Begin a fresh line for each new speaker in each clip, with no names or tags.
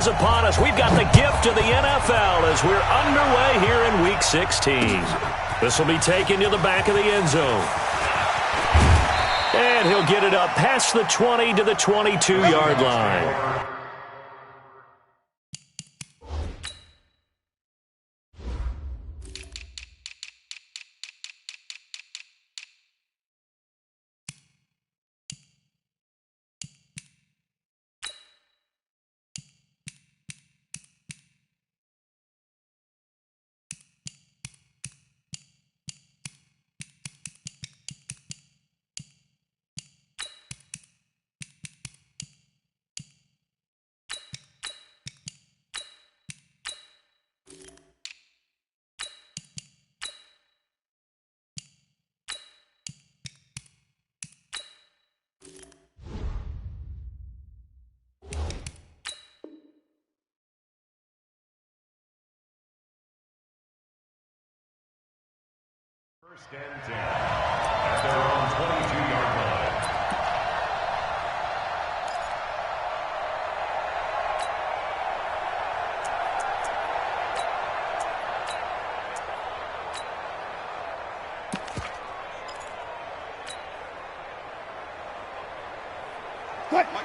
Upon us, we've got the gift of the NFL as we're underway here in Week 16. This will be taken to the back of the end zone. And he'll get it up past the 20 to the 22-yard line.
First and 10 at their own 22-yard line.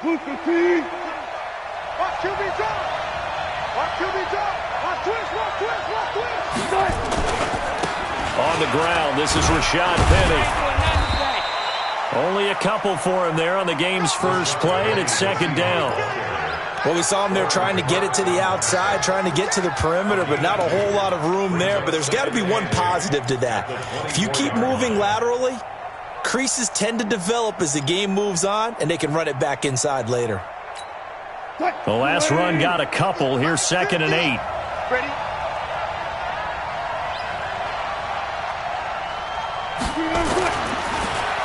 Move the feet. Watch QB drop. Watch QB drop. Watch twist. Watch twist. Watch twist.
On the ground, this is Rashad Penny. Only a couple for him there on the game's first play, and it's second down.
Well, we saw him there trying to get it to the outside, trying to get to the perimeter, but not a whole lot of room there. But there's got to be one positive to that. If you keep moving laterally, creases tend to develop as the game moves on, and they can run it back inside later.
The last run got a couple. Here's 2nd and 8.
Ready?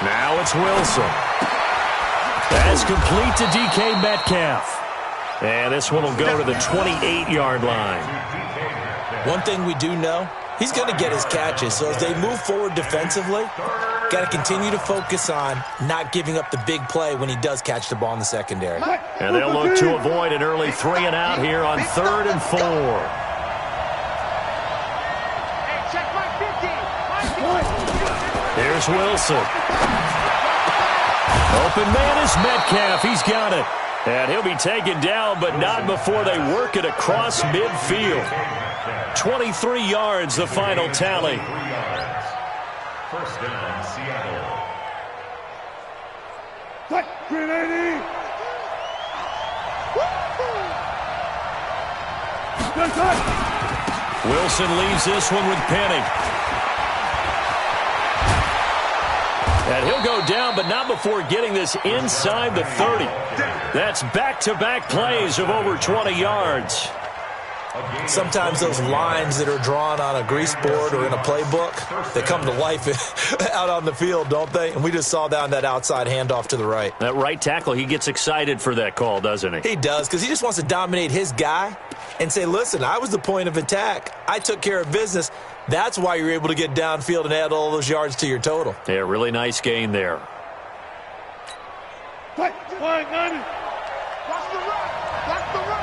Now it's Wilson. That's complete to DK Metcalf. And this one will go to the 28-yard line.
One thing we do know, he's going to get his catches. So as they move forward defensively, got to continue to focus on not giving up the big play when he does catch the ball in the secondary.
And they'll look to avoid an early 3-and-out here on 3rd and 4. Here's Wilson. Open man is Metcalf. He's got it. And he'll be taken down, but not before they work it across midfield. 23 yards, the final tally.
First down, Seattle.
Grenade!
Wilson leaves this one with Penny. And he'll go down, but not before getting this inside the 30. That's back-to-back plays of over 20 yards.
Sometimes those lines that are drawn on a grease board or in a playbook, they come to life out on the field, don't they? And we just saw down that outside handoff to the right.
That right tackle, he gets excited for that call, doesn't he?
He does, because he just wants to dominate his guy and say, listen, I was the point of attack. I took care of business. That's why you're able to get downfield and add all those yards to your total.
Yeah, really nice gain there.
Watch the run. Watch the run. Watch the run.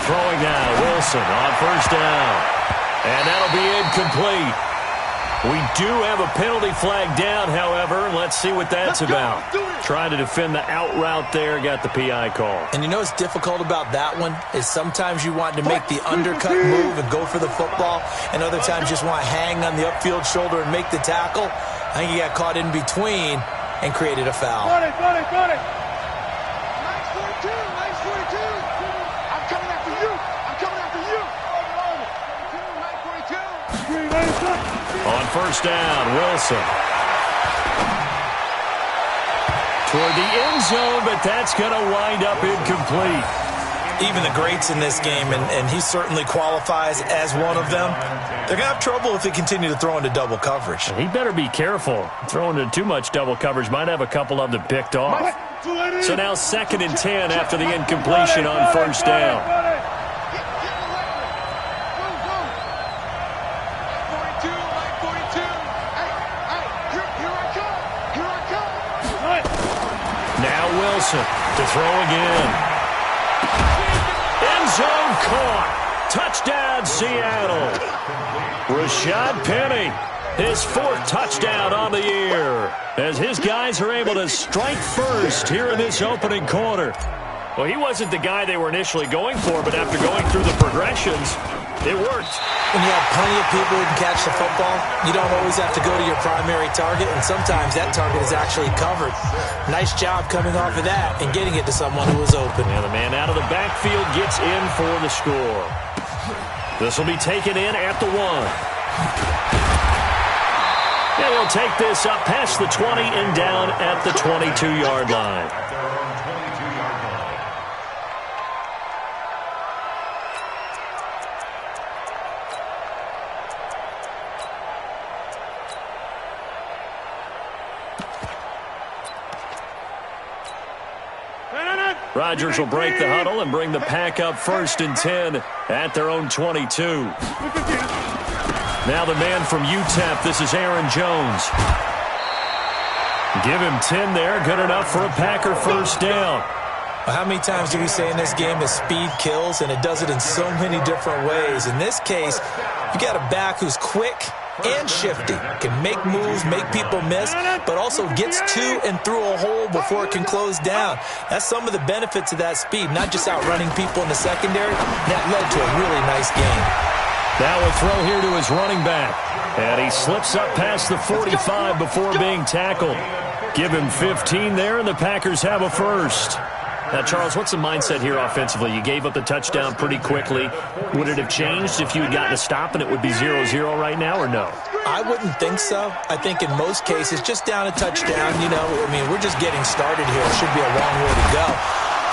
Throwing now, Wilson on first down. And that'll be incomplete. We do have a penalty flag down, however. Let's see what that's about. Trying to defend the out route there, got the PI call.
And you know what's difficult about that one is sometimes you want to make the undercut move and go for the football, and other times just want to hang on the upfield shoulder and make the tackle. I think he got caught in between and created a foul.
Got it. Nice 42. I'm coming after you. Nice 42.
On first down, Wilson. Toward the end zone, but that's going to wind up incomplete.
Even the greats in this game, and he certainly qualifies as one of them, they're going to have trouble if they continue to throw into double coverage.
He better be careful. Throwing into too much double coverage might have a couple of them picked off. So now 2nd and 10 after the incompletion on first down. Wilson to throw again. End zone caught. Touchdown, Seattle. Rashad Penny, his 4th touchdown on the year, as his guys are able to strike first here in this opening quarter. Well, he wasn't the guy they were initially going for, but after going through the progressions, it worked.
When you have plenty of people who can catch the football, you don't always have to go to your primary target, and sometimes that target is actually covered. Nice job coming off of that and getting it to someone who was open.
And the man out of the backfield gets in for the score. This will be taken in at the 1. And he'll take this up past the 20 and down at the 22-yard line. Rodgers will break the huddle and bring the pack up 1st and 10 at their own 22. Now the man from UTEP, this is Aaron Jones. Give him 10 there, good enough for a Packer 1st down.
Well, how many times do we say in this game that speed kills, and it does it in so many different ways? In this case, you got a back who's quick and shifty, can make moves, make people miss, but also gets to and through a hole before it can close down. That's some of the benefits of that speed, not just outrunning people in the secondary. That led to a really nice game.
Now a throw here to his running back, and he slips up past the 45 before being tackled. Give him 15 there, and the Packers have a 1st. Now, Charles, what's the mindset here offensively? You gave up the touchdown pretty quickly. Would it have changed if you had gotten a stop and it would be 0-0 right now, or no?
I wouldn't think so. I think in most cases, just down a touchdown, we're just getting started here. It should be a long way to go.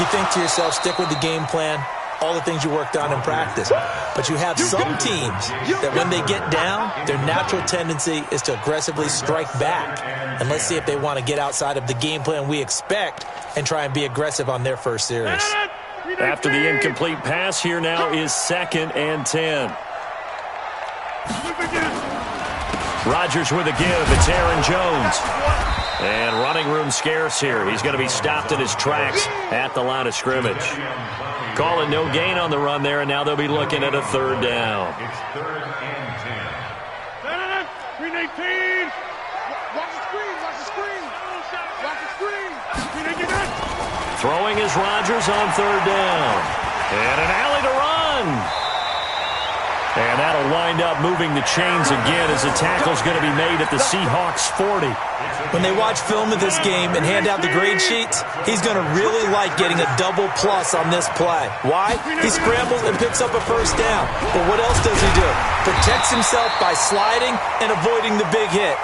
You think to yourself, stick with the game plan, all the things you worked on in practice. But you have some teams that when they get down, their natural tendency is to aggressively strike back. And let's see if they want to get outside of the game plan we expect and try and be aggressive on their first series.
After the incomplete pass, here now is 2nd and 10. Rodgers with a give. It's Aaron Jones. And running room scarce here. He's going to be stopped in his tracks at the line of scrimmage. Calling no gain on the run there, and now they'll be looking at a 3rd down.
It's 3rd and 10.
Green 18. Watch the screen. Watch the screen. Watch the screen. Green 18.
Throwing is Rodgers on 3rd down. And an alley to run. And that'll wind up moving the chains again as the tackle's going to be made at the Seahawks 40.
When they watch film of this game and hand out the grade sheets, he's going to really like getting a double plus on this play. Why? He scrambles and picks up a 1st down. But what else does he do? Protects himself by sliding and avoiding the big hit.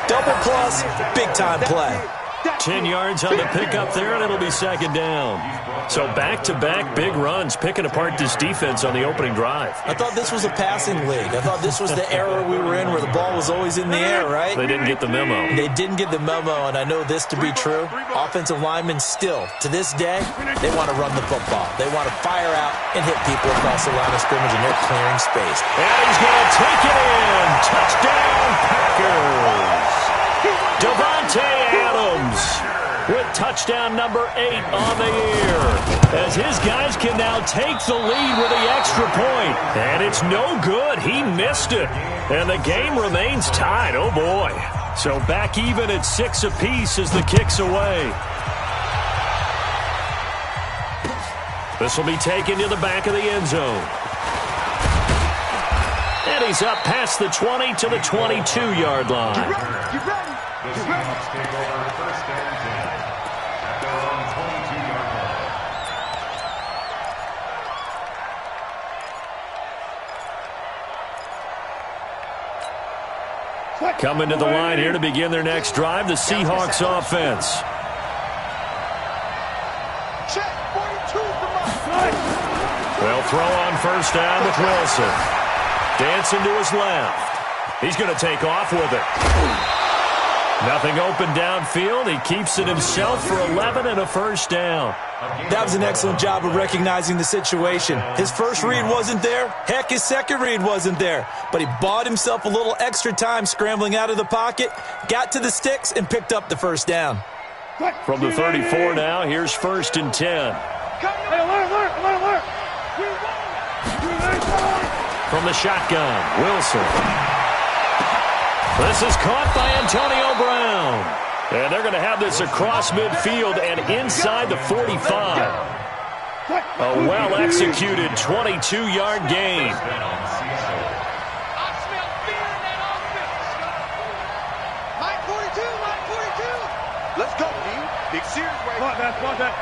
Double plus, big-time play.
10 yards on the pickup there, and it'll be 2nd down. So back-to-back big runs, picking apart this defense on the opening drive.
I thought this was a passing league. I thought this was the era we were in where the ball was always in the air, right?
They didn't get the memo.
They didn't get the memo, and I know this to be true. Offensive linemen still, to this day, they want to run the football. They want to fire out and hit people across the line of scrimmage, and they're clearing space.
And he's going to take it in. Touchdown, Packers. Devontae Adams with touchdown number 8 on the year, as his guys can now take the lead with the extra point. And it's no good. He missed it. And the game remains tied. Oh, boy. So back even at 6 apiece as the kick's away. This will be taken to the back of the end zone. And he's up past the 20 to the 22-yard line.
Get ready.
The Seahawks take over 1st and 10 at their own 22-yard line.
Coming to the line here to begin their next drive, the Seahawks offense.
Check 42 from us.
They'll throw on 1st down with Wilson. Dancing to his left. He's going to take off with it. Nothing open downfield. He keeps it himself for 11 and a 1st down.
That was an excellent job of recognizing the situation. His first read wasn't there. Heck, his second read wasn't there. But he bought himself a little extra time scrambling out of the pocket, got to the sticks, and picked up the 1st down.
From the 34 now, here's 1st and 10. From the shotgun, Wilson. This is caught by Antonio Brown. And they're going to have this across midfield and inside the 45. A well-executed 22-yard gain.
Let's go, D. Big series right now. Come on, that.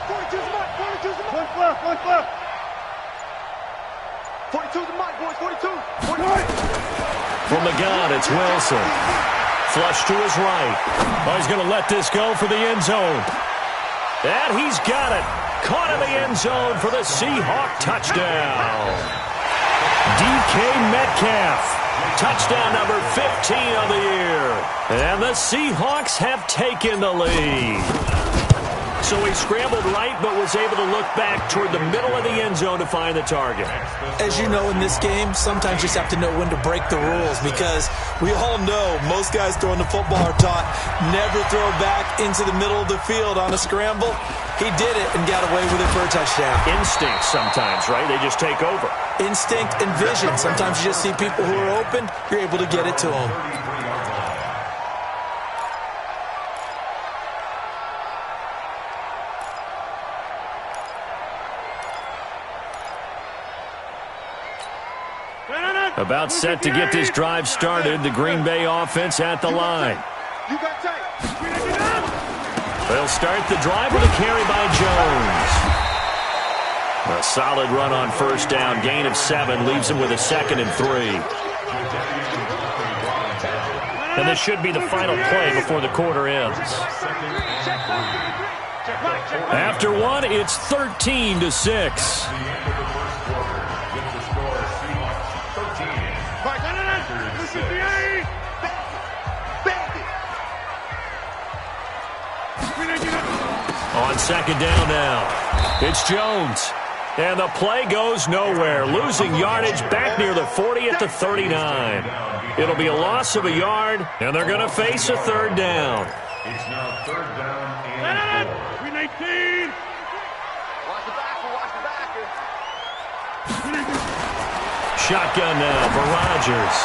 42's the mark, 42's the mark. One left. 42's the mark, boys, 42. 42.
From the gun, it's Wilson. Flush to his right. Oh, he's going to let this go for the end zone. And he's got it. Caught in the end zone for the Seahawk touchdown. DK Metcalf. Touchdown number 15 of the year. And the Seahawks have taken the lead. So he scrambled right, but was able to look back toward the middle of the end zone to find the target.
As you know, in this game, sometimes you just have to know when to break the rules, because we all know most guys throwing the football are taught never throw back into the middle of the field on a scramble. He did it and got away with it for a touchdown.
Instinct sometimes, right? They just take over.
Instinct and vision. Sometimes you just see people who are open, you're able to get it to them.
About set to get this drive started, the Green Bay offense at the line. They'll start the drive with a carry by Jones. A solid run on 1st down, gain of 7, leaves him with a 2nd and 3. And this should be the final play before the quarter ends. After one, it's 13-6. On 2nd down now, it's Jones. And the play goes nowhere. Losing yardage back near the 40 at the 39. It'll be a loss of a yard, and they're going to face a 3rd down.
It's now 3rd down and 4.
Green 18.
Watch the backer.
Shotgun now for Rodgers.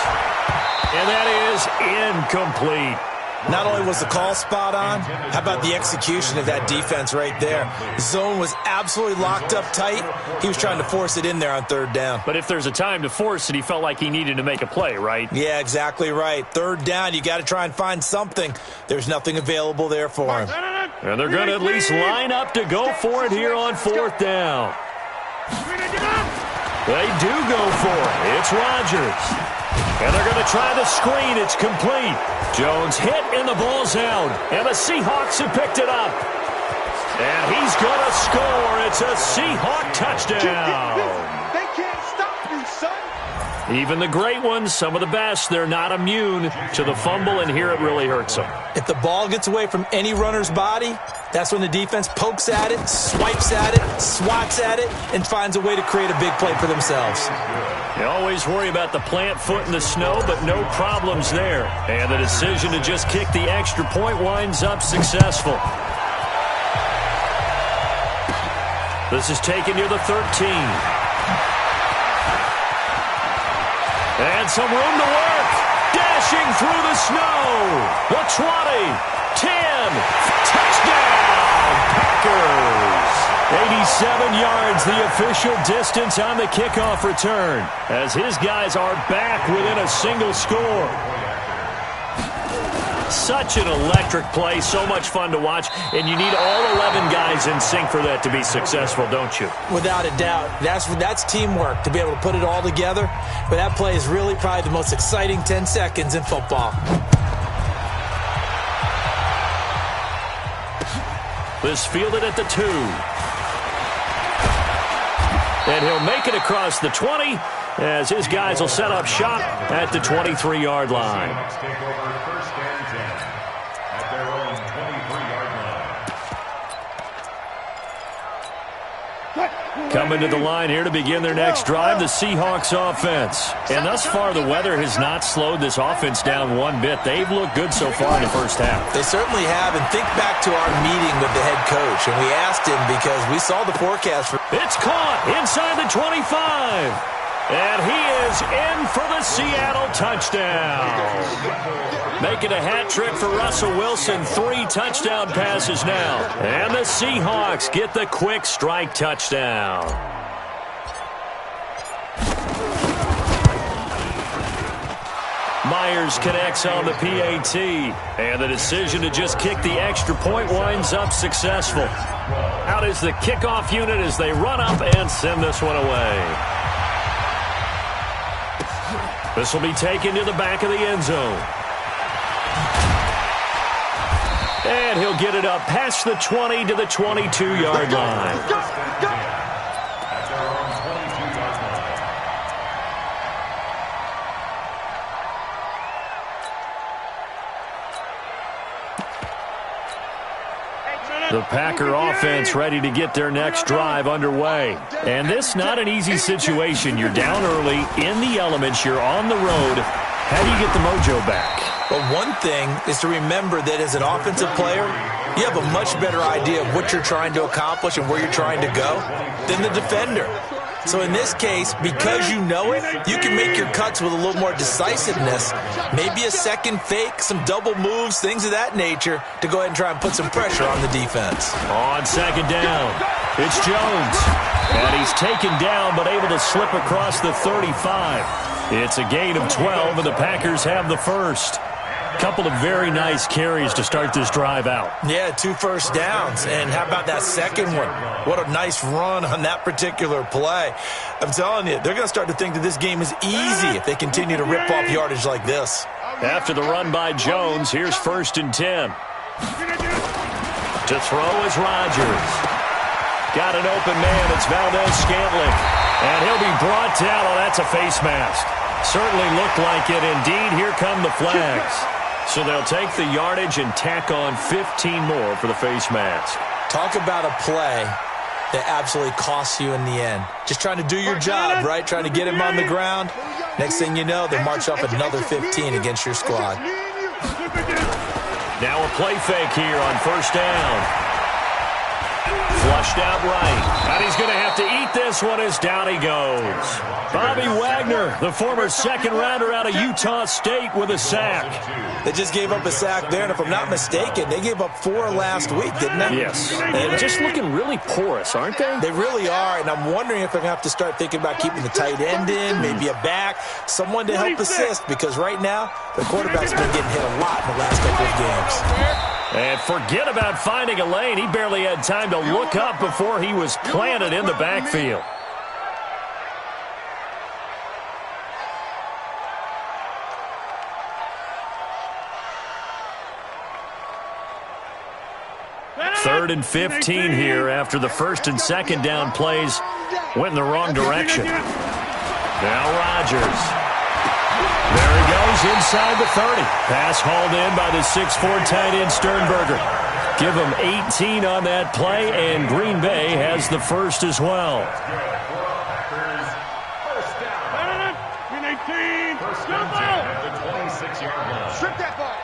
And that is incomplete.
Not only was the call spot on, how about the execution of that defense right there? Zone was absolutely locked up tight. He was trying to force it in there on 3rd down.
But if there's a time to force it, he felt like he needed to make a play, right?
Yeah, exactly right. 3rd down, you got to try and find something. There's nothing available there for him.
And they're going to at least line up to go for it here on 4th down. They do go for it. It's Rodgers. And they're going to try the screen. It's complete. Jones hit and the ball's out. And the Seahawks have picked it up. And he's going to score. It's a Seahawk touchdown.
They can't stop you, son.
Even the great ones, some of the best, they're not immune to the fumble, and here it really hurts them.
If the ball gets away from any runner's body, that's when the defense pokes at it, swipes at it, swats at it, and finds a way to create a big play for themselves.
You always worry about the plant foot in the snow, but no problems there. And the decision to just kick the extra point winds up successful. This is taken near the 13. And some room to work. Dashing through the snow. The 20, 10, touchdown, Packers. 87 yards, the official distance on the kickoff return, as his guys are back within a single score. Such an electric play, so much fun to watch, and you need all 11 guys in sync for that to be successful, don't you?
Without a doubt. That's teamwork, to be able to put it all together. But that play is really probably the most exciting 10 seconds in football.
This fielded at the 2. And he'll make it across the 20 as his guys will set up shop at the 23-yard line.
Take over 1st and 10 at their own 23-yard
Coming to the line here to begin their next drive, the Seahawks offense. And thus far, the weather has not slowed this offense down one bit. They've looked good so far in the first half.
They certainly have. And think back to our meeting with the head coach. And we asked him because we saw the forecast.
It's caught inside the 25. And he is in for the Seattle touchdown. Making a hat trick for Russell Wilson. 3 touchdown passes now. And the Seahawks get the quick strike touchdown. Myers connects on the PAT. And the decision to just kick the extra point winds up successful. Out is the kickoff unit as they run up and send this one away. This will be taken to the back of the end zone. And he'll get it up past the 20 to the 22-yard line. The Packer offense ready to get their next drive underway. And this not an easy situation. You're down early, in the elements, you're on the road. How do you get the mojo back?
Well, one thing is to remember that as an offensive player, you have a much better idea of what you're trying to accomplish and where you're trying to go than the defender. So in this case, because you know it, you can make your cuts with a little more decisiveness, maybe a second fake, some double moves, things of that nature, to go ahead and try and put some pressure on the defense.
On second down, it's Jones. And he's taken down but able to slip across the 35. It's a gain of 12, and the Packers have the first. Couple of very nice carries to start this drive out.
Yeah, 2 first downs. And how about that second one? What a nice run on that particular play. I'm telling you, they're going to start to think that this game is easy if they continue to rip off yardage like this.
After the run by Jones, here's 1st and 10. To throw is Rodgers. Got an open man. It's Valdez-Scantling. And he'll be brought down. Oh, that's a face mask. Certainly looked like it. Indeed, here come the flags. So they'll take the yardage and tack on 15 more for the face mask.
Talk about a play that absolutely costs you in the end. Just trying to do your job, right? Trying to get him on the ground. Next thing you know, they march off another 15 against your squad.
Now a play fake here on 1st down. Flushed out right. And he's going to have to eat this one as down he goes. Bobby Wagner, the former 2nd rounder out of Utah State, with a sack.
They just gave up a sack there, and if I'm not mistaken, they gave up 4 last week, didn't they?
Yes. And just looking really porous, aren't they?
They really are, and I'm wondering if they're going to have to start thinking about keeping the tight end in, maybe a back, someone to help assist, because right now, the quarterback's been getting hit a lot in the last couple of games.
And forget about finding a lane. He barely had time to look up before he was planted in the backfield. Third and 15 here after the 1st and 2nd down plays went in the wrong direction. Now Rodgers. There he goes inside the 30. Pass hauled in by the 6'4" tight end Sternberger. Give him 18 on that play, and Green Bay has the first as well.
Strip that ball.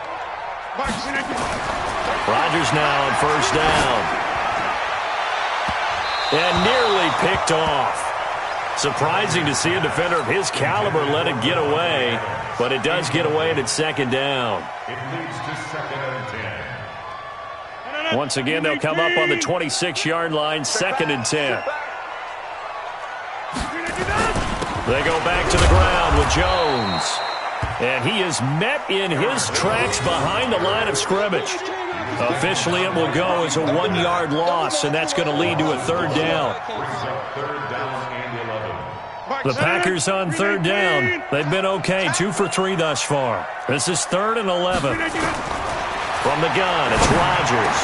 Rodgers now on 1st down. And nearly picked off. Surprising to see a defender of his caliber let it get away, but it does get away and it's 2nd down.
It leads to 2nd and 10.
Once again, they'll come up on the 26-yard line, 2nd and 10. They go back to the ground with Jones. And he is met in his tracks behind the line of scrimmage. Officially, it will go as a 1-yard loss, and that's going to lead to a 3rd down. The Packers on 3rd down. They've been okay, 2 for 3 thus far. This is 3rd and 11. From the gun, it's Rodgers.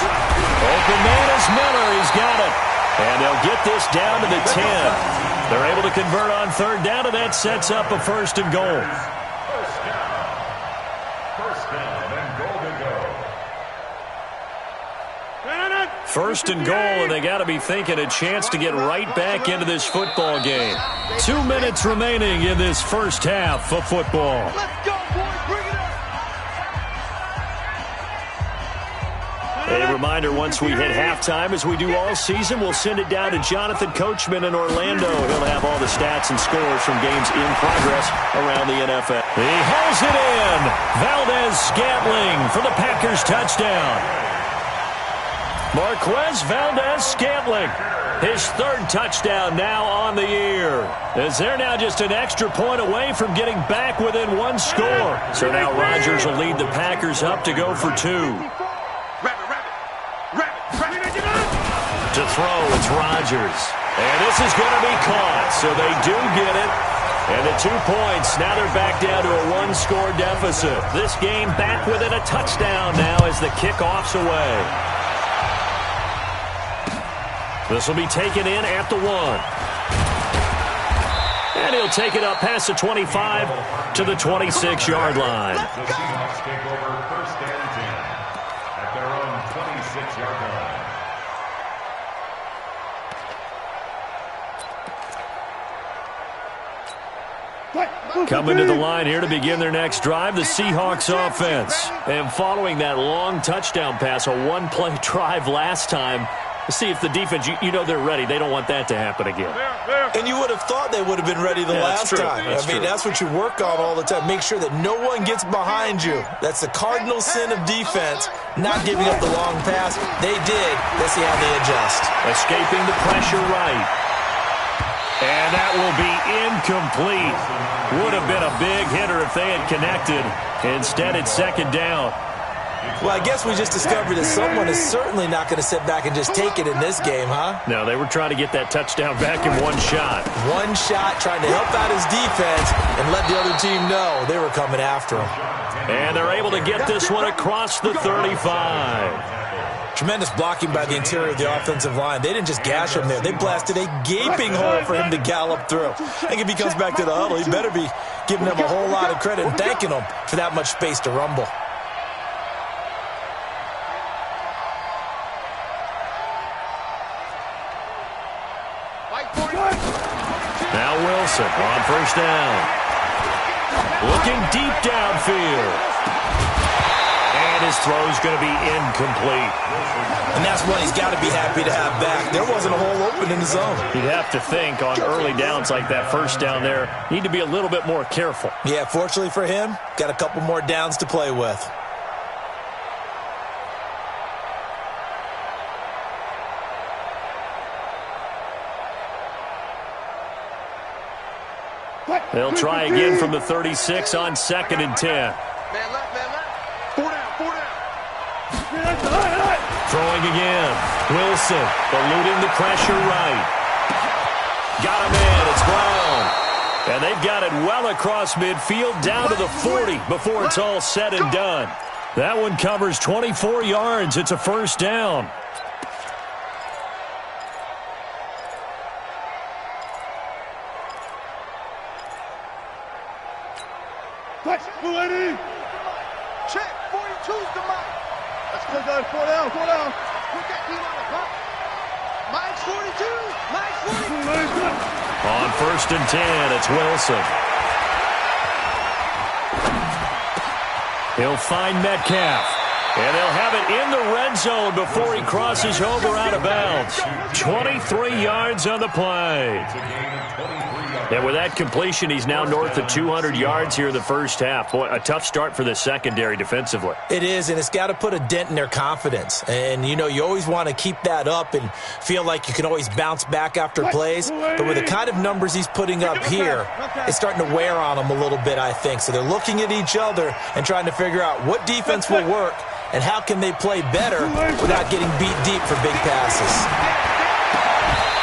Open man is Miller. He's got it. And they'll get this down to the 10. They're able to convert on 3rd down, and that sets up a 1st and goal. First and goal, and they got to be thinking a chance to get right back into this football game. 2 minutes remaining in this first half of football.
Let's go, boys. Bring it up.
A reminder, once we hit halftime, as we do all season, we'll send it down to Jonathan Coachman in Orlando. He'll have all the stats and scores from games in progress around the NFL. He hauls it in. Valdez-Scantling for the Packers touchdown. Marquez Valdez-Scantling, his third touchdown now on the year. As they're now just an extra point away from getting back within one score. So now Rodgers will lead the Packers up to go for two. To throw, it's Rodgers. And this is going to be caught, so they do get it. And the 2 points, now they're back down to a one-score deficit. This game back within a touchdown now as the kickoff's away. This will be taken in at the 1. And he'll take it up past the 25 to the 26-yard line.
The Seahawks take over first and 10 at their own 26-yard line.
Coming to the line here to begin their next drive, the Seahawks offense. And following that long touchdown pass, a one-play drive last time, see if the defense, you know they're ready. They don't want that to happen again.
And you would have thought they would have been ready the last time. That's what you work on all the time. Make sure that no one gets behind you. That's the cardinal sin of defense, not giving up the long pass. They did. Let's see how they adjust.
Escaping the pressure right. And that will be incomplete. Would have been a big hitter if they had connected. Instead, it's second down.
Well, I guess we just discovered that someone is certainly not going to sit back and just take it in this game, huh?
No, they were trying to get that touchdown back in one shot.
One shot, trying to help out his defense and let the other team know they were coming after him.
And they're able to get this one across the 35.
Tremendous blocking by the interior of the offensive line. They didn't just gash him there. They blasted a gaping hole for him to gallop through. I think if he comes back to the huddle, he better be giving them a whole lot of credit and thanking them for that much space to rumble.
Now Wilson on first down. Looking deep downfield. And his throw's going to be incomplete.
And that's one he's got to be happy to have back. There wasn't a hole open in the zone.
You'd have to think on early downs like that first down there, need to be a little bit more careful.
Yeah, fortunately for him, got a couple more downs to play with.
They'll try again from the 36 on 2nd and 10.
Man left, man left. 4 down, 4 down.
Throwing again. Wilson eluding the pressure right. Got him in. It's Brown. And they've got it well across midfield down to the 40 before it's all said and done. That one covers 24 yards. It's a first down.
Check, 42's the mark. Let's go, guys. 4 down, 4 down. Put that team on the clock. Mike's 42. Mike's 42.
On first and 10, it's Wilson. He'll find Metcalf. And they'll have it in the red zone before he crosses over out of bounds. 23 yards on the play. And with that completion, he's now north of 200 yards here in the first half. Boy, a tough start for the secondary defensively.
It is, and it's got to put a dent in their confidence. And, you know, you always want to keep that up and feel like you can always bounce back after plays. But with the kind of numbers he's putting up here, it's starting to wear on them a little bit, I think. So they're looking at each other and trying to figure out what defense will work and how can they play better without getting beat deep for big passes.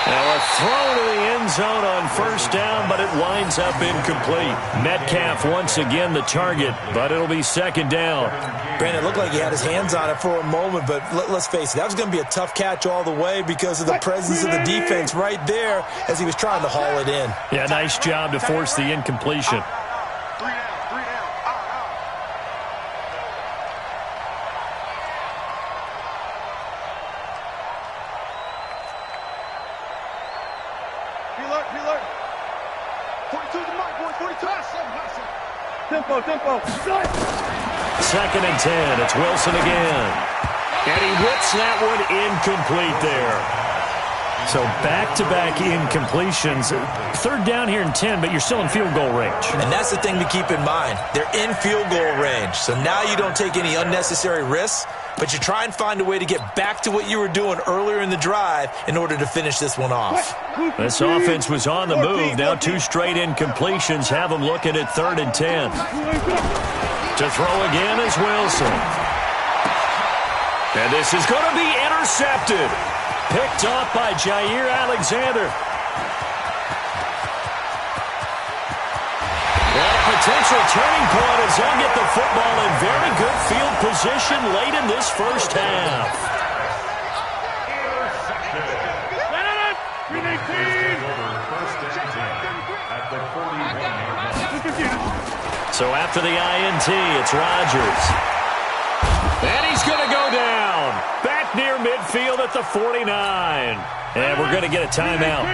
Now a throw to the end zone on first down, but it winds up incomplete. Metcalf once again the target, but it'll be second down.
Brandon, it looked like he had his hands on it for a moment, but let's face it, that was going to be a tough catch all the way because of the presence of the defense right there as he was trying to haul it in.
Yeah, nice job to force the incompletion.
3 down, 3 down.
Preload. 42 the mark, boys. 42. Tempo.
2nd and 10. It's Wilson again. And he whips that one incomplete there. So back-to-back incompletions. 3rd down here and 10, but you're still in field goal range.
And that's the thing to keep in mind. They're in field goal range. So now you don't take any unnecessary risks, but you try and find a way to get back to what you were doing earlier in the drive in order to finish this one off.
This offense was on the move. Now 2 straight incompletions have them looking at 3rd and 10. To throw again is Wilson. And this is going to be intercepted. Picked off by Jair Alexander. And a potential turning point as he'll get the football in very good field position late in this first half. So after the INT, it's Rodgers. And he's going to go down. Back near midfield at the 49. And we're going to get a timeout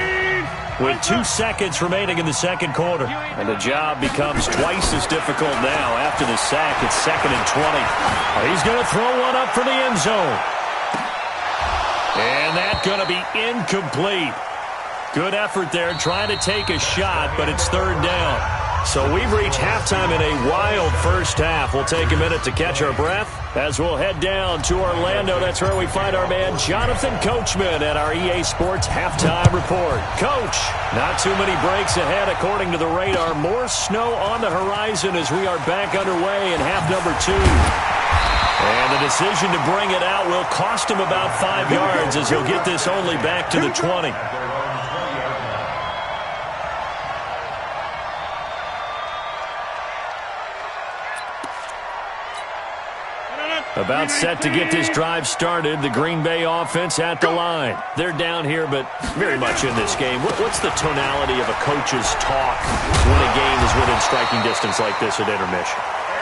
with 2 seconds remaining in the 2nd quarter. And the job becomes twice as difficult now after the sack. It's 2nd and 20. He's going to throw one up for the end zone. And that's going to be incomplete. Good effort there trying to take a shot, but it's 3rd down. So we've reached halftime in a wild first half. We'll take a minute to catch our breath as we'll head down to Orlando. That's where we find our man Jonathan Coachman at our EA Sports Halftime Report. Coach, not too many breaks ahead according to the radar. More snow on the horizon as we are back underway in half number 2. And the decision to bring it out will cost him about 5 yards as he'll get this only back to the 20. About set to get this drive started. The Green Bay offense at the line. They're down here, but very much in this game. What's the tonality of a coach's talk when a game is within striking distance like this at intermission?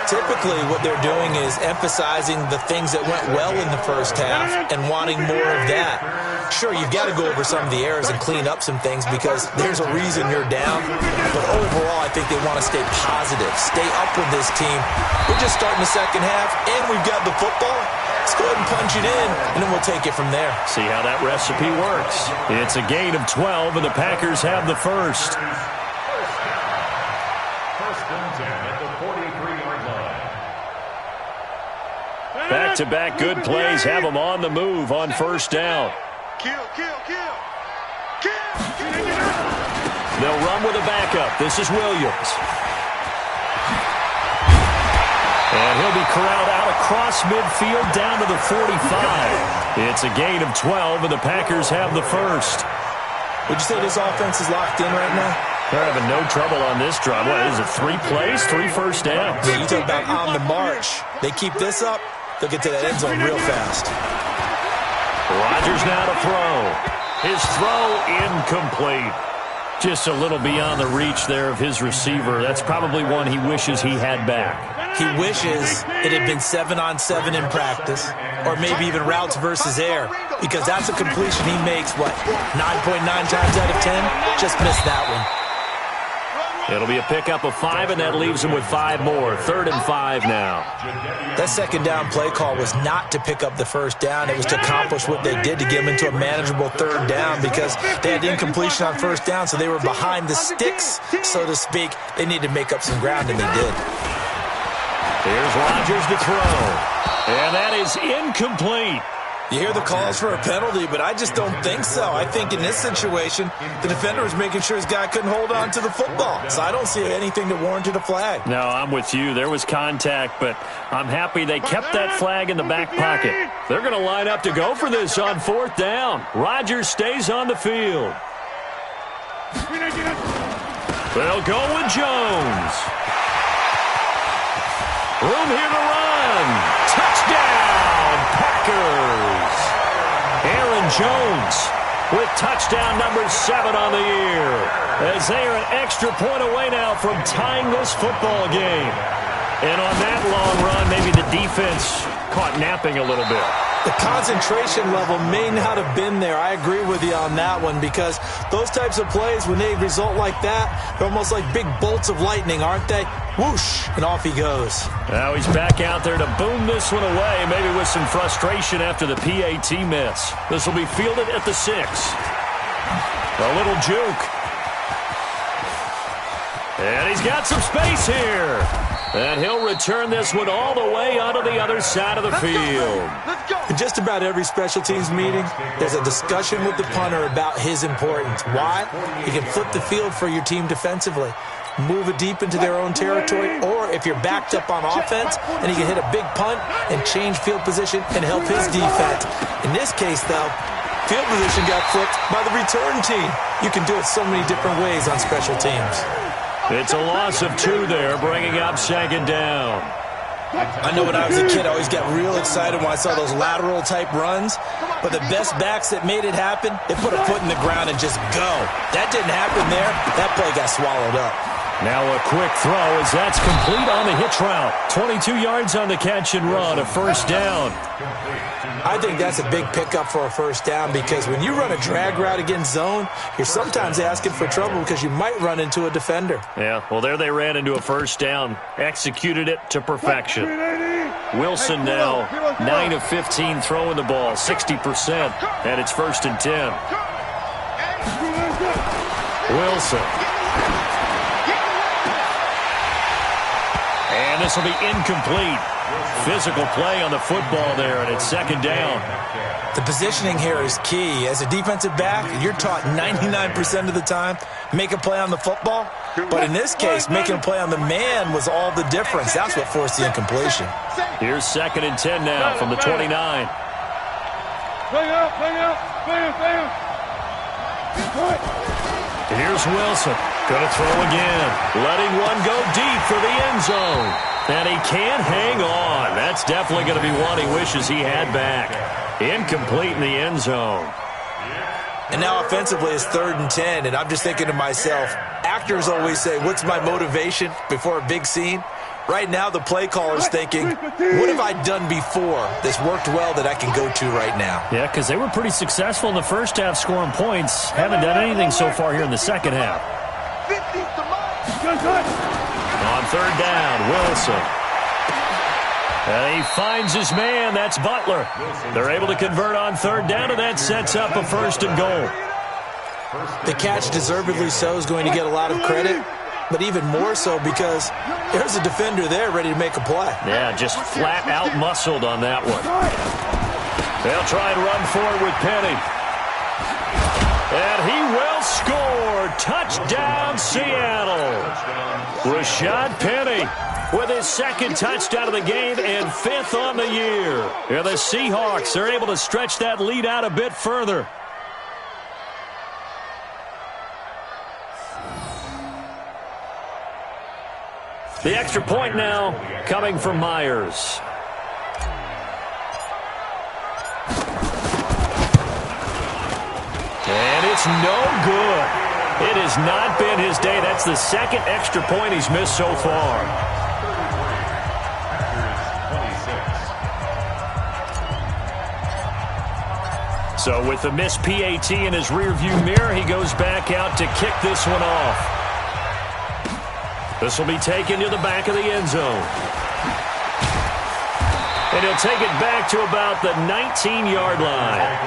Typically, what they're doing is emphasizing the things that went well in the first half and wanting more of that. Sure, you've got to go over some of the errors and clean up some things because there's a reason you're down. But overall, I think they want to stay positive, stay up with this team. We're just starting the second half, and we've got the football. Let's go ahead and punch it in, and then we'll take it from there.
See how that recipe works. It's a gain of 12, and the Packers have the first.
First and 10 at the 43-yard line.
Back-to-back good plays have them on the move on first down.
Kill.
They'll run with a backup. This is Williams. And he'll be corralled out across midfield down to the 45. It's a gain of 12, and the Packers have the first.
Would you say this offense is locked in right now?
They're having no trouble on this drive. What is it, 3 plays, 3 first downs?
Yeah, you talk about on the march. They keep this up, they'll get to that end zone real fast.
Rodgers now to throw. His throw incomplete. Just a little beyond the reach there of his receiver. That's probably one he wishes he had back.
He wishes it had been 7-on-7 in practice, or maybe even routes versus air, because that's a completion he makes, 9.9 times out of 10? Just missed that one.
It'll be a pickup of 5, and that leaves him with 5 more. 3rd and 5 now.
That second down play call was not to pick up the first down. It was to accomplish what they did to get them into a manageable 3rd down because they had incompletion on first down, so they were behind the sticks, so to speak. They needed to make up some ground, and they did.
Here's Rodgers to throw. And that is incomplete.
You hear the calls for a penalty, but I just don't think so. I think in this situation, the defender was making sure his guy couldn't hold on to the football. So I don't see anything that warranted a flag.
No, I'm with you. There was contact, but I'm happy they kept that flag in the back pocket. They're going to line up to go for this on 4th down. Rodgers stays on the field. They'll go with Jones. Room here to run. Touchdown, Packers. Aaron Jones with touchdown number 7 on the year. As they are an extra point away now from tying this football game. And on that long run, maybe the defense caught napping a little bit.
The concentration level may not have been there. I agree with you on that one, because those types of plays, when they result like that, they're almost like big bolts of lightning, aren't they? Whoosh, and off he goes.
Now he's back out there to boom this one away, maybe with some frustration after the PAT miss. This will be fielded at the 6. A little juke. And he's got some space here. And he'll return this one all the way onto the other side of the field.
In just about every special teams meeting, there's a discussion with the punter about his importance. Why? He can flip the field for your team defensively, move it deep into their own territory, or if you're backed up on offense, and he can hit a big punt and change field position and help his defense. In this case, though, field position got flipped by the return team. You can do it so many different ways on special teams.
It's a loss of 2 there, bringing up 2nd down.
I know when I was a kid, I always got real excited when I saw those lateral-type runs. But the best backs that made it happen, they put a foot in the ground and just go. That didn't happen there. That play got swallowed up.
Now a quick throw as that's complete on the hitch route. 22 yards on the catch and run, a 1st down.
I think that's a big pickup for a 1st down, because when you run a drag route against zone, you're sometimes asking for trouble because you might run into a defender.
Yeah, well, there they ran into a 1st down. Executed it to perfection. Wilson now 9 of 15 throwing the ball, 60%, and it's 1st and 10. Wilson. And this will be incomplete. Physical play on the football there, and it's 2nd down.
The positioning here is key. As a defensive back, you're taught 99% of the time, make a play on the football. But in this case, making a play on the man was all the difference. That's what forced the incompletion.
Here's 2nd and 10 now from the 29. Here's Wilson. Going to throw again. Letting one go deep for the end zone. And he can't hang on. That's definitely going to be one he wishes he had back. Incomplete in the end zone.
And now offensively it's 3rd and 10, and I'm just thinking to myself, actors always say, what's my motivation before a big scene? Right now the play caller's thinking, what have I done before that's worked well that I can go to right now?
Yeah, because they were pretty successful in the first half scoring points. Haven't done anything so far here in the second half. On 3rd down, Wilson. And he finds his man. That's Butler. They're able to convert on 3rd down, and that sets up a 1st and goal.
The catch, deservedly so, is going to get a lot of credit, but even more so because there's a defender there ready to make a play.
Yeah, just flat out muscled on that one. They'll try and run forward with Penny. And he will score. Touchdown, Seattle. Rashad Penny with his 2nd touchdown of the game and 5th on the year. And the Seahawks are able to stretch that lead out a bit further. The extra point now coming from Myers. And it's no good. It has not been his day. That's the 2nd extra point he's missed so far. So with the missed PAT in his rearview mirror, he goes back out to kick this one off. This will be taken to the back of the end zone. And he'll take it back to about the 19-yard line.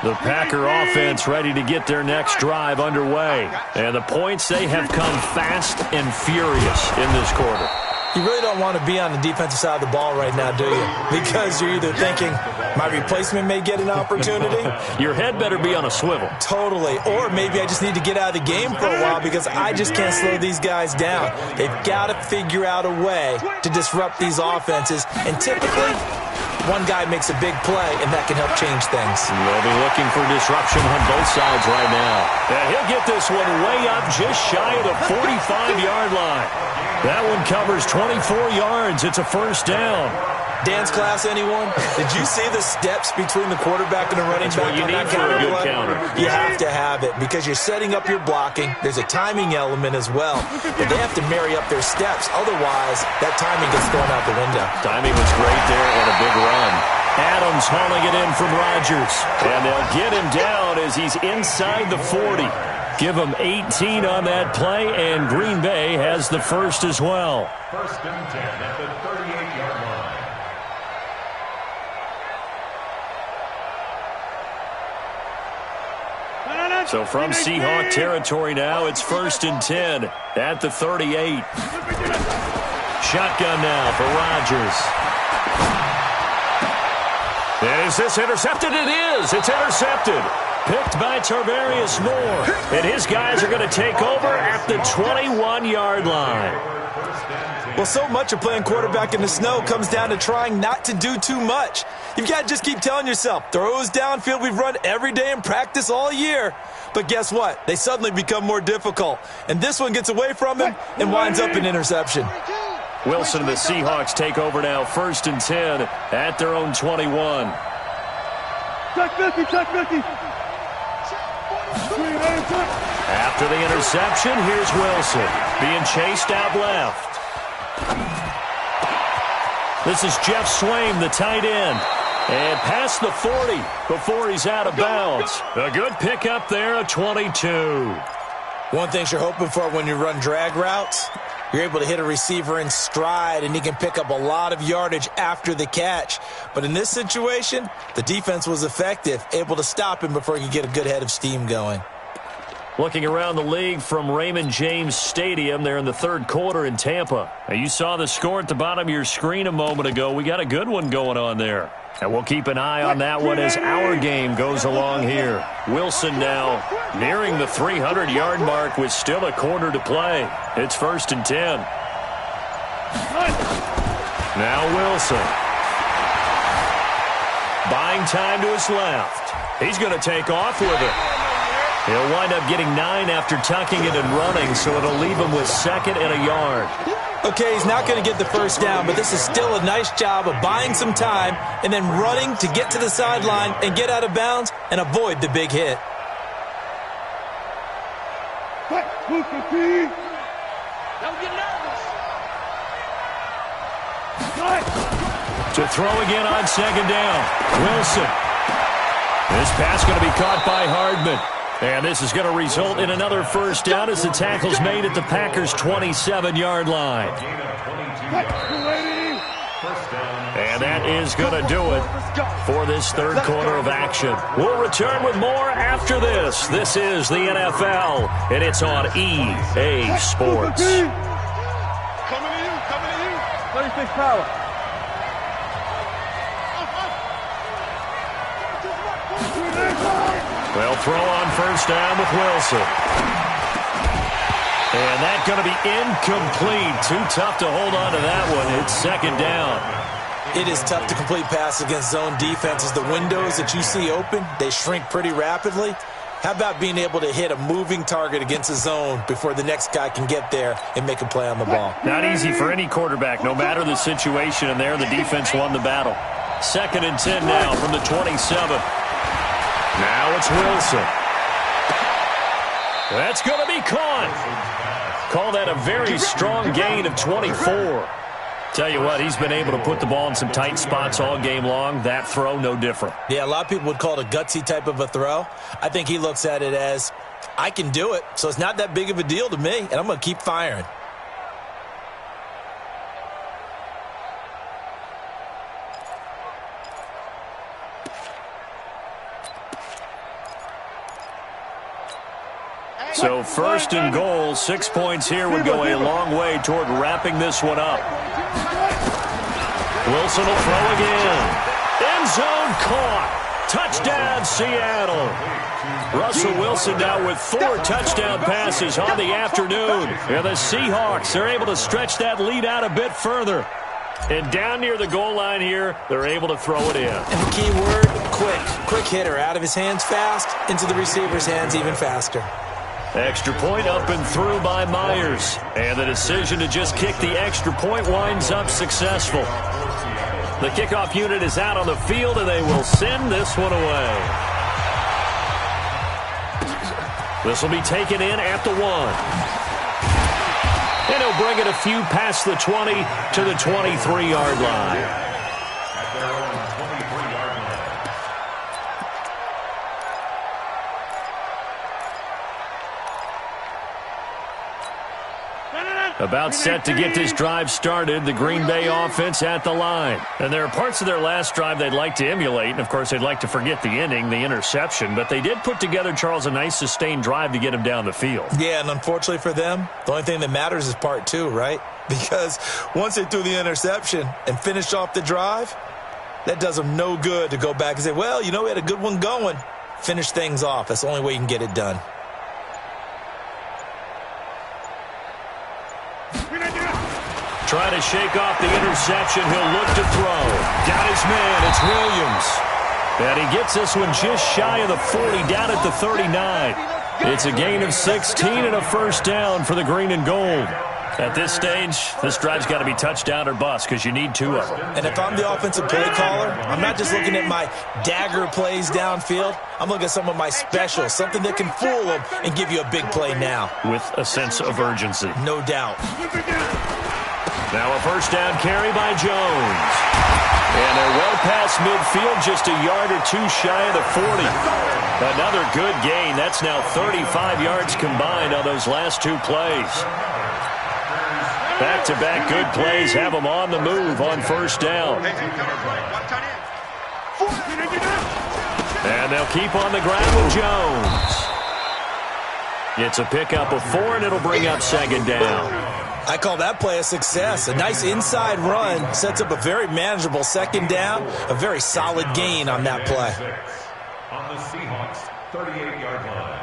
The Packer offense ready to get their next drive underway. And the points, they have come fast and furious in this quarter.
You really don't want to be on the defensive side of the ball right now, do you? Because you're either thinking, my replacement may get an opportunity.
Your head better be on a swivel.
Totally. Or maybe I just need to get out of the game for a while because I just can't slow these guys down. They've got to figure out a way to disrupt these offenses. And typically, one guy makes a big play, and that can help change things.
They'll be looking for disruption on both sides right now. And he'll get this one way up just shy of the 45-yard line. That one covers 24 yards. It's a 1st down.
Dance class, anyone? Did you see the steps between the quarterback and the running back?
What you need for a good counter.
You have to have it because you're setting up your blocking. There's a timing element as well. But they have to marry up their steps. Otherwise, that timing gets thrown out the window.
Timing was great there and a big run. Adams hauling it in from Rodgers. And they'll get him down as he's inside the 40. Give him 18 on that play, and Green Bay has the first as well.
First and 10 at the 38-yard line.
So from Seahawk territory now, it's first and 10 at the 38. Shotgun now for Rodgers. Is this intercepted? It is. It's intercepted. Picked by Tarvarius Moore. And his guys are going to take over at the 21-yard line.
Well, so much of playing quarterback in the snow comes down to trying not to do too much. You've got to just keep telling yourself, throws downfield we've run every day in practice all year. But guess what? They suddenly become more difficult. And this one gets away from him and winds up an interception.
Wilson and the Seahawks take over now, first and 10 at their own 21. After the interception, here's Wilson being chased out left. This is Jeff Swaim, the tight end. And past the 40 before he's out of bounds. A good pickup there, a 22.
One thing you're hoping for when you run drag routes, you're able to hit a receiver in stride, and he can pick up a lot of yardage after the catch. But in this situation, the defense was effective, able to stop him before he could get a good head of steam going.
Looking around the league from Raymond James Stadium, they're in the third quarter in Tampa. Now, you saw the score at the bottom of your screen a moment ago. We got a good one going on there. And we'll keep an eye on that one as our game goes along here. Wilson now nearing the 300-yard mark with still a quarter to play. It's first and 10. Now Wilson. Buying time to his left. He's going to take off with it. He'll wind up getting 9 after tucking it and running, so it'll leave him with second and a yard.
Okay, he's not going to get the first down, but this is still a nice job of buying some time and then running to get to the sideline and get out of bounds and avoid the big hit.
Don't get nervous.
To throw again on second down. Wilson. This pass going to be caught by Hardman. And this is going to result in another first down as the tackle's made at the Packers' 27-yard line. And that is going to do it for this third quarter of action. We'll return with more after this. This is the NFL, and it's on EA Sports.
Coming to you, coming to you.
36 power.
They'll throw on first down with Wilson. And that's going to be incomplete. Too tough to hold on to that one. It's second down.
It is tough to complete pass against zone defenses. The windows that you see open, they shrink pretty rapidly. How about being able to hit a moving target against a zone before the next guy can get there and make a play on the ball?
Not easy for any quarterback, no matter the situation. And there, the defense won the battle. Second and 10 now from the 27. Now it's Wilson. That's going to be caught. Call that a very strong gain of 24. Tell you what, he's been able to put the ball in some tight spots all game long. That throw, no different.
Yeah, a lot of people would call it a gutsy type of a throw. I think he looks at it as, I can do it, so it's not that big of a deal to me, and I'm going to keep firing.
So first and goal, 6 points here would go a long way toward wrapping this one up. Wilson will throw again. End zone caught. Touchdown, Seattle. Russell Wilson now with 4 touchdown passes on the afternoon. And the Seahawks are able to stretch that lead out a bit further. And down near the goal line here, they're able to throw it in.
And the key word, quick. Quick hitter, out of his hands fast, into the receiver's hands even faster.
Extra point up and through by Myers. And the decision to just kick the extra point winds up successful. The kickoff unit is out on the field, and they will send this one away. This will be taken in at the 1. And he'll bring it a few past the 20 to the 23-yard line.
At their own 23-yard line.
About set to get this drive started, the Green Bay offense at the line. And there are parts of their last drive they'd like to emulate, and of course they'd like to forget the ending, the interception, but they did put together, Charles, a nice sustained drive to get him down the field.
Yeah, and unfortunately for them, the only thing that matters is part 2, right? Because once they threw the interception and finished off the drive, that does them no good to go back and say, well, you know, we had a good one going. Finish things off. That's the only way you can get it done.
Trying to shake off the interception. He'll look to throw. Got his man. It's Williams. And he gets this one just shy of the 40, down at the 39. It's a gain of 16 and a first down for the green and gold. At this stage, this drive's got to be touchdown or bust because you need 2 of them.
And if I'm the offensive play caller, I'm not just looking at my dagger plays downfield. I'm looking at some of my specials, something that can fool them and give you a big play now.
With a sense of urgency.
No doubt.
Now a first down carry by Jones. And they're well past midfield, just a yard or 2 shy of the 40. Another good gain. That's now 35 yards combined on those last 2 plays. Back-to-back good plays have them on the move on first down. And they'll keep on the ground with Jones. It's a pickup of 4, and it'll bring up second down.
I call that play a success. A nice inside run sets up a very manageable second down, a very solid gain on that play.
On the Seahawks 38-yard line.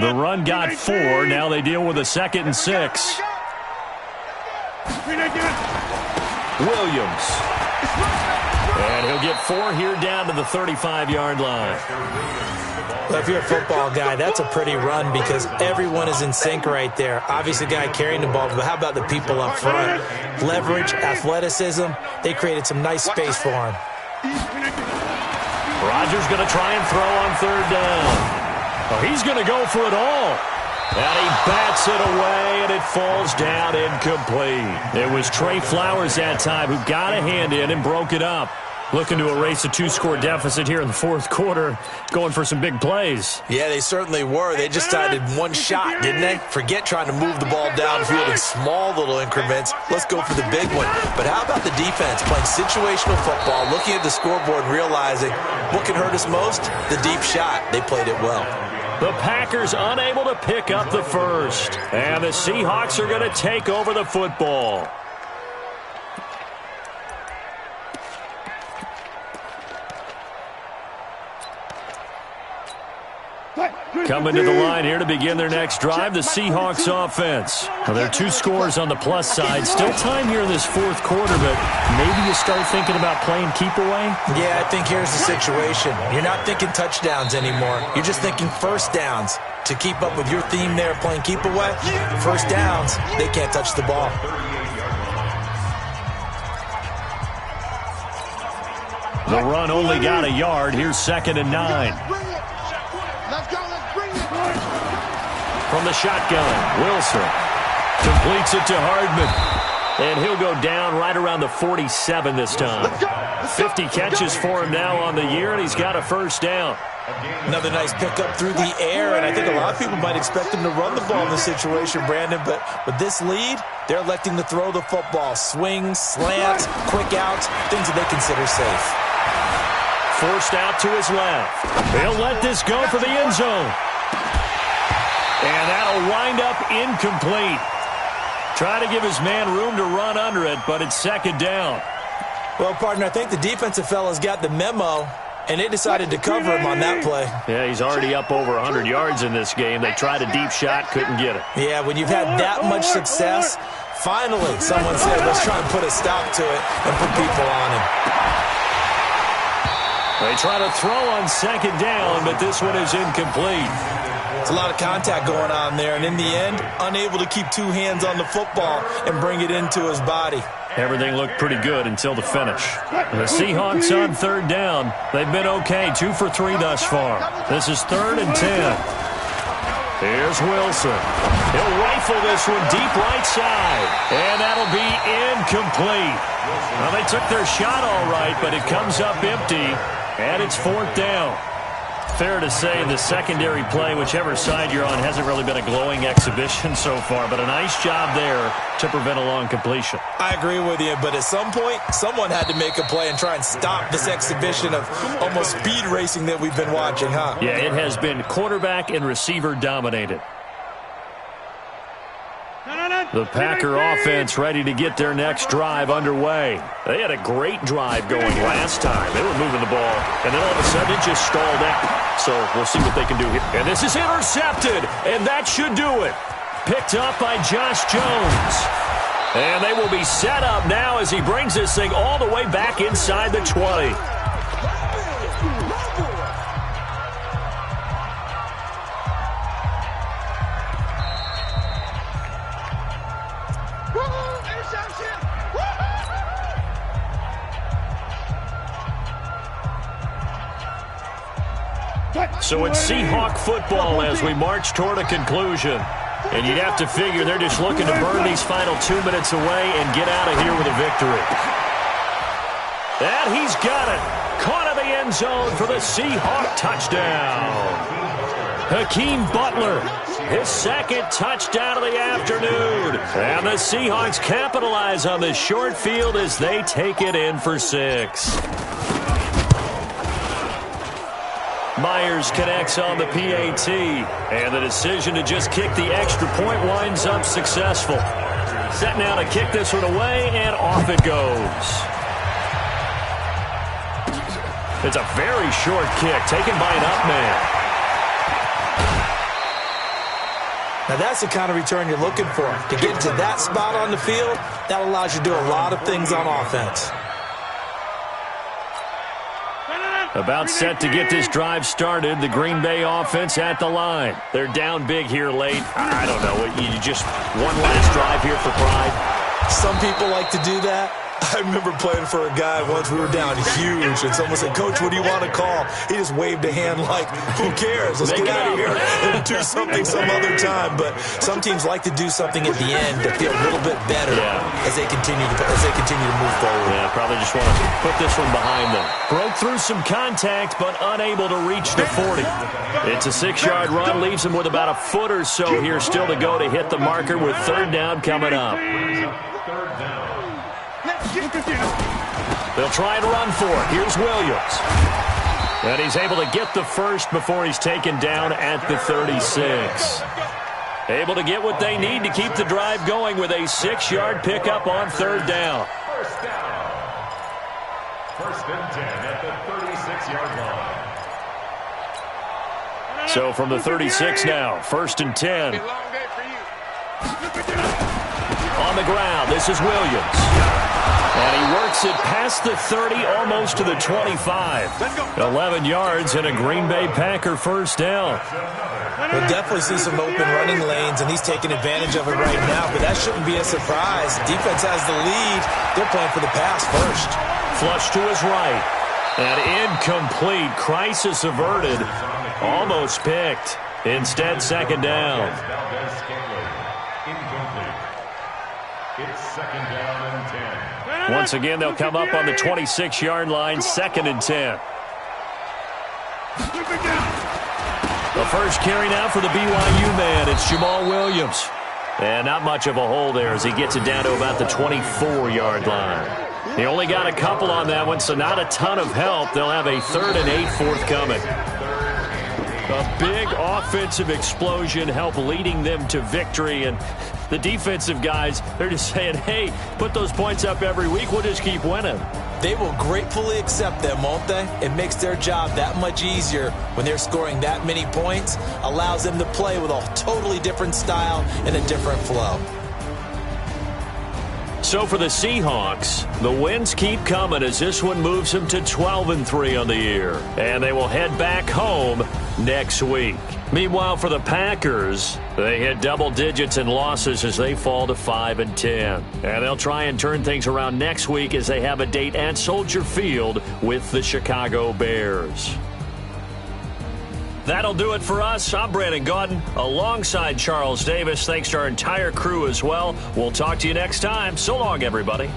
The run got 4. Now they deal with a 2nd and 6. Williams. And he'll get 4 here down to the 35-yard line.
Well, if you're a football guy, that's a pretty run because everyone is in sync right there. Obviously, the guy carrying the ball, but how about the people up front? Leverage, athleticism, they created some nice space for him.
Rodgers going to try and throw on 3rd down. Oh, he's going to go for it all. And he bats it away, and it falls down incomplete. It was Trey Flowers that time who got a hand in and broke it up. Looking to erase a 2-score deficit here in the 4th quarter, going for some big plays.
Yeah, they certainly were. They just decided one shot, didn't they? Forget trying to move the ball downfield in small little increments. Let's go for the big one. But how about the defense playing situational football, looking at the scoreboard and realizing what can hurt us most? The deep shot. They played it well.
The Packers unable to pick up the first. And the Seahawks are going to take over the football. Coming to the line here to begin their next drive, the Seahawks offense. Well, there are 2 scores on the plus side. Still time here in this 4th quarter, but maybe you start thinking about playing keep away?
Yeah, I think here's the situation. You're not thinking touchdowns anymore. You're just thinking first downs. To keep up with your theme there, playing keep away, first downs, they can't touch the ball.
The run only got a yard. Here's 2nd and 9. From the shotgun, Wilson completes it to Hardman. And he'll go down right around the 47 this time. 50 catches for him now on the year, and he's got a first down.
Another nice pickup through the air, and I think a lot of people might expect him to run the ball in this situation, Brandon, but with this lead, they're electing to throw the football. Swings, slants, quick outs, things that they consider safe.
Forced out to his left. They'll let this go for the end zone. And that'll wind up incomplete. Try to give his man room to run under it, but it's 2nd down.
Well, partner, I think the defensive fellas got the memo, and they decided to cover him on that play.
Yeah, he's already up over 100 yards in this game. They tried a deep shot, couldn't get it.
Yeah, when you've had that much success, finally someone said, let's try and put a stop to it and put people on him.
They try to throw on second down, but this one is incomplete.
It's a lot of contact going on there, and in the end, unable to keep two hands on the football and bring it into his body.
Everything looked pretty good until the finish. The Seahawks on third down. They've been okay, 2 for 3 thus far. This is 3rd and 10. Here's Wilson. He'll rifle this one deep right side, and that'll be incomplete. Well, they took their shot all right, but it comes up empty, and it's 4th down. Fair to say the secondary play, whichever side you're on, hasn't really been a glowing exhibition so far, but a nice job there to prevent a long completion.
I agree with you, but at some point, someone had to make a play and try and stop this exhibition of almost speed racing that we've been watching, huh?
Yeah, it has been quarterback and receiver dominated. The Packer offense ready to get their next drive underway. They had a great drive going last time. They were moving the ball, and then all of a sudden it just stalled out. So we'll see what they can do here. And this is intercepted, and that should do it. Picked up by Josh Jones. And they will be set up now as he brings this thing all the way back inside the 20. So it's Seahawk football as we march toward a conclusion. And you'd have to figure they're just looking to burn these final 2 minutes away and get out of here with a victory. And he's got it. Caught in the end zone for the Seahawk touchdown. Hakeem Butler, his 2nd touchdown of the afternoon. And the Seahawks capitalize on this short field as they take it in for 6. Myers connects on the PAT, and the decision to just kick the extra point winds up successful. Set now to kick this one away, and off it goes. It's a very short kick, taken by an up man.
Now that's the kind of return you're looking for. To get to that spot on the field, that allows you to do a lot of things on offense.
About set to get this drive started. The Green Bay offense at the line. They're down big here late. I don't know. You just one last drive here for pride.
Some people like to do that. I remember playing for a guy once. We were down huge, and someone said, "Coach, what do you want to call?" He just waved a hand like, "Who cares? Let's get out of here and do something some other time." But some teams like to do something at the end to feel a little bit better as they continue to move forward.
Yeah, probably just want to put this one behind them. Broke through some contact, but unable to reach the 40. It's a 6-yard run, leaves them with about a foot or so here still to go to hit the marker with 3rd down coming up. They'll try and run for it. Here's Williams. And he's able to get the first before he's taken down at the 36. Able to get what they need to keep the drive going with a 6-yard pickup on 3rd down.
First and 10 at the 36-yard line.
So from the 36 now, 1st and 10. On the ground, this is Williams. And he works it past the 30, almost to the 25. 11 yards and a Green Bay Packer 1st down.
We'll definitely see some open running lanes, and he's taking advantage of it right now, but that shouldn't be a surprise. Defense has the lead. They're playing for the pass first.
Flush to his right. And incomplete. Crisis averted. Almost picked. Instead, 2nd down.
It's 2nd down and 10.
Once again, they'll come up on the 26-yard line, 2nd and 10. The first carry now for the BYU man. It's Jamal Williams. And not much of a hole there as he gets it down to about the 24-yard line. He only got a couple on that one, so not a ton of help. They'll have a 3rd and 8 forthcoming. A big offensive explosion help leading them to victory. And the defensive guys, they're just saying, hey, put those points up every week. We'll just keep winning.
They will gratefully accept them, won't they? It makes their job that much easier when they're scoring that many points. Allows them to play with a totally different style and a different flow.
So for the Seahawks, the wins keep coming as this one moves them to 12-3 on the year. And they will head back home next week. Meanwhile, for the Packers, they hit double digits in losses as they fall to 5-10. And they'll try and turn things around next week as they have a date at Soldier Field with the Chicago Bears. That'll do it for us. I'm Brandon Gaudin alongside Charles Davis. Thanks to our entire crew as well. We'll talk to you next time. So long, everybody.